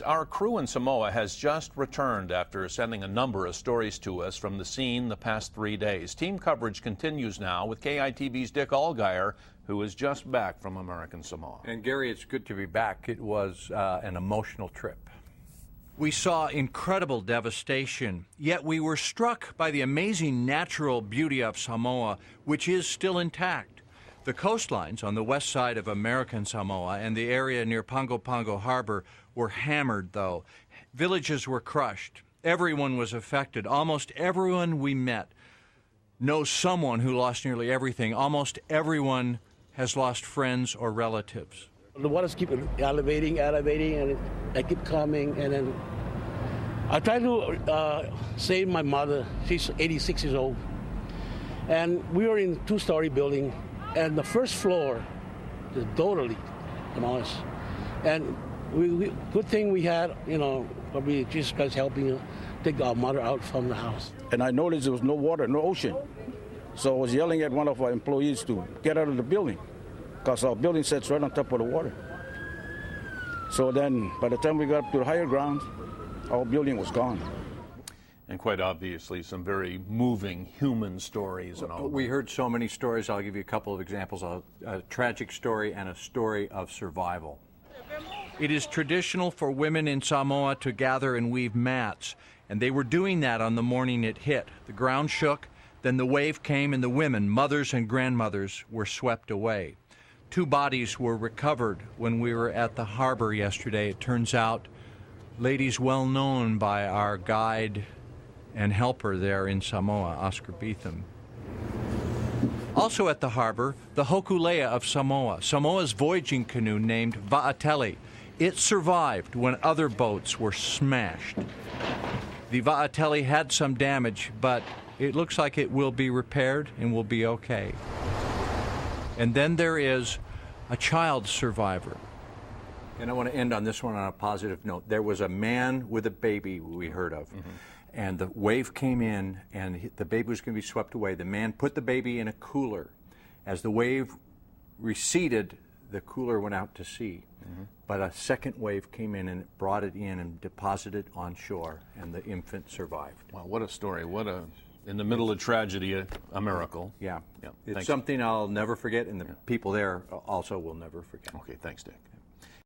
Our crew in Samoa has just returned after sending a number of stories to us from the scene the past 3 days. Team coverage continues now with KITV's Dick Allgaier, who is just back from American Samoa. And Gary, it's good to be back. It was an emotional trip. We saw incredible devastation, yet we were struck by the amazing natural beauty of Samoa, which is still intact. The coastlines on the west side of American Samoa and the area near Pago Pago Harbor were hammered, though. Villages were crushed. Everyone was affected. Almost everyone we met knows someone who lost nearly everything. Almost everyone has lost friends or relatives. The waters keep elevating, and they keep coming, and then I try to save my mother. She's 86 years old, and we were in a two-story building, and the first floor is totally demolished. And good thing we had, probably Jesus Christ helping take our mother out from the house. And I noticed there was no water, no ocean. So I was yelling at one of our employees to get out of the building, because our building sits right on top of the water. So then, by the time we got up to the higher ground, our building was gone. And quite obviously, some very moving human stories and all. We heard so many stories. I'll give you a couple of examples. A tragic story and a story of survival. It is traditional for women in Samoa to gather and weave mats, and they were doing that on the morning it hit. The ground shook, then the wave came, and the women, mothers and grandmothers, were swept away. 2 bodies were recovered when we were at the harbor yesterday. It turns out ladies well known by our guide and helper there in Samoa, Oscar Beetham. Also at the harbor, the Hokulea of Samoa, Samoa's voyaging canoe named Va'ateli. It survived when other boats were smashed. The Va'ateli had some damage, but it looks like it will be repaired and will be okay. And then there is a child survivor. And I want to end on this one on a positive note. There was a man with a baby we heard of. And the wave came in, and the baby was going to be swept away. The man put the baby in a cooler. As the wave receded, the cooler went out to sea. But a second wave came in and brought it in and deposited it on shore, and the infant survived. Wow, what a story. In the middle of tragedy, a miracle. Yeah. Yeah. It's something I'll never forget, and the people there also will never forget. Okay, thanks, Dick.